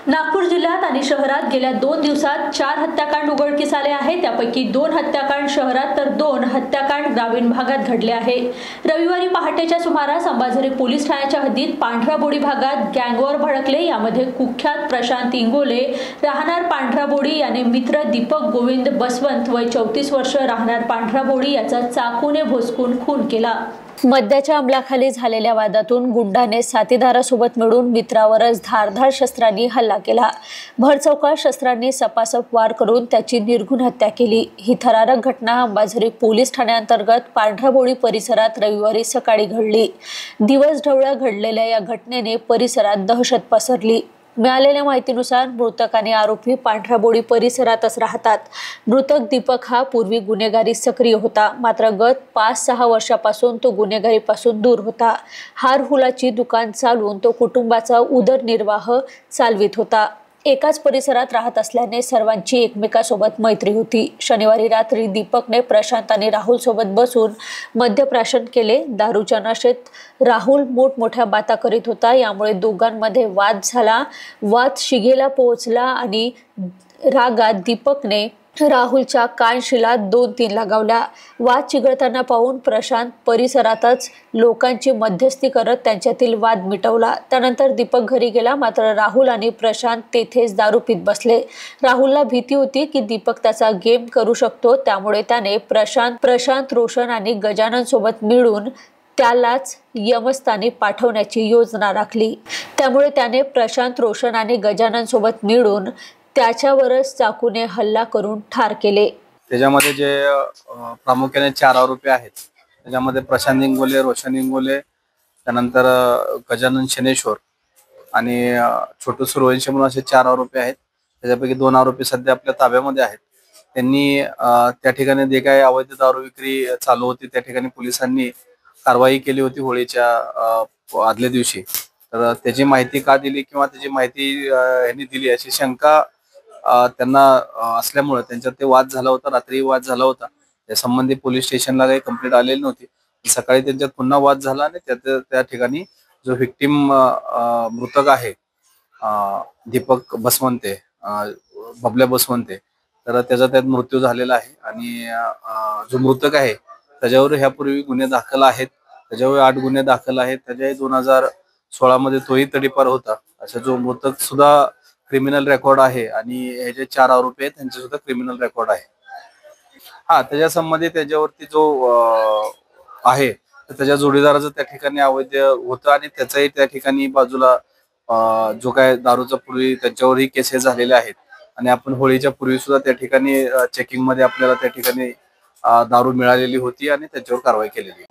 नागपूर जिल्ह्यात आणि शहरात गेल्या 2 दिवसात 4 हत्याकांड उघडकीस आले आहेत। त्यापैकी 2 हत्याकांड शहरात तर 2 हत्याकांड ग्रामीण भागात घडले आहे। रविवारी पहाटेच्या सुमारास अंबाझरी पोलीस ठाण्याच्या हद्दीत पांढरा बोडी भागात गँगवॉर भडकले। यामध्ये कुख्यात प्रशांत इंगोले राहणार पांढरा बोडी याने मित्र दीपक गोविंद बसवंत वय 34 वर्ष राहणार पांढरा बोडी याचा चाकूने भोसकून खून केला। मद्याच्या अंमलाखाली झालेल्या वादातून गुंडाने साथीदारासोबत मिळून मित्रावरच धारदार शस्त्रांनी हल्ला केला। भरचौकात शस्त्रांनी सपासप वार करून त्याची निर्घृण हत्या केली। ही थरारक घटना अंबाझरी पोलीस ठाण्याअंतर्गत पांढरा बोडी परिसरात रविवारी सकाळी घडली। दिवसढवळ्या घडलेल्या या घटनेने परिसरात दहशत पसरली। मिळालेल्या माहितीनुसार मृतक आणि आरोपी पांढरा बोडी परिसरातच राहतात। मृतक दीपक हा पूर्वी गुन्हेगारी सक्रिय होता, मात्र गत 5-6 वर्षापासून तो गुन्हेगारीपासून दूर होता। हार हुलाची दुकान चालवून तो कुटुंबाचा उदरनिर्वाह चालवित होता। एकाच परिसरात राहत असल्याने सर्वांची एकमेकांसोबत मैत्री होती। शनिवारी रात्री दीपकने प्रशांत आणि राहुल सोबत बसून मद्यप्राशन केले। दारूच्या नशेत राहुल मोठमोठ्या बाता करीत होता, यामुळे दोघांमध्ये वाद झाला। वाद शिगेला पोहोचला आणि रागात दीपकने राहुलच्या कानशिलात 2-3 लगावल्या। वाद चिघळताना पाहून प्रशांत परिसरातच लोकांची मध्यस्थी करत त्यांच्यातील वाद मिटवला। त्यानंतर दीपक घरी गेला, मात्र राहुल आणि प्रशांत तेथेच दारू पीत बसले। राहुलला भीती होती की दीपक त्याचा गेम करू शकतो, त्यामुळे त्याने प्रशांत रोशन आणि गजानन सोबत मिळून त्यालाच यमस्थानी पाठवण्याची योजना आखली। त्यामुळे त्याने प्रशांत रोशन आणि गजानन सोबत मिळून त्याच्यावरच चाकूने हल्ला करून ठार केले। त्याच्यामध्ये जे प्रामुख्याने 4 आरोपी आहेत, त्याच्यामध्ये प्रशांत इंगोले, रोशन इंगोले, त्यानंतर गजानन शनेश्वर आणि छोटू सुरवंशी म्हणून असे 4 आरोपी आहेत। त्याच्यापैकी 2 आरोपी सध्या आपल्या ताब्यामध्ये आहेत। त्यांनी त्या ठिकाणी जे काही अवैध दारू विक्री चालू होती त्या ठिकाणी पोलिसांनी कारवाई केली होती होळीच्या आदल्या दिवशी। तर त्याची माहिती का दिली किंवा त्याची माहिती यांनी दिली अशी शंका त्यांना असल्यामुळे त्यांच्यात ते वाद झाला होता। रात्री वाद झाला होता, त्या संबंधी पोलीस स्टेशनला काही कंप्लेंट आलेली नव्हती। सकाळी त्यांच्यात पुन्हा वाद झाला आणि त्या ठिकाणी जो व्हिक्टिम मृतक आहे दीपक बसवंते, बबल्या बसवंते, तर त्याचा त्यात मृत्यू झालेला आहे। आणि जो मृतक आहे त्याच्यावर ह्यापूर्वी गुन्हे दाखल आहेत, त्याच्यावर 8 गुन्हे दाखल आहेत। त्याच्याही 2016 मध्ये तोही तडीपार होता। असा जो मृतक सुद्धा क्रिमिनल रेकॉर्ड आहे आणि हे जे 4 आरोपी आहेत त्यांचे सुद्धा क्रिमिनल रेकॉर्ड आहे। त्याच्या संबंधी त्याच्यावरती जो आहे त्याच्या जोडीदाराचं त्या ठिकाणी अवैध होतं आणि त्याचाही त्या ठिकाणी बाजूला जो काय दारूचा पूर्वी त्यांच्यावरही केसेस झालेले आहेत। आणि आपण होळीच्या पूर्वी सुद्धा त्या ठिकाणी चेकिंग मध्ये आपल्याला त्या ठिकाणी दारू मिळालेली होती आणि त्याच्यावर कारवाई केलेली।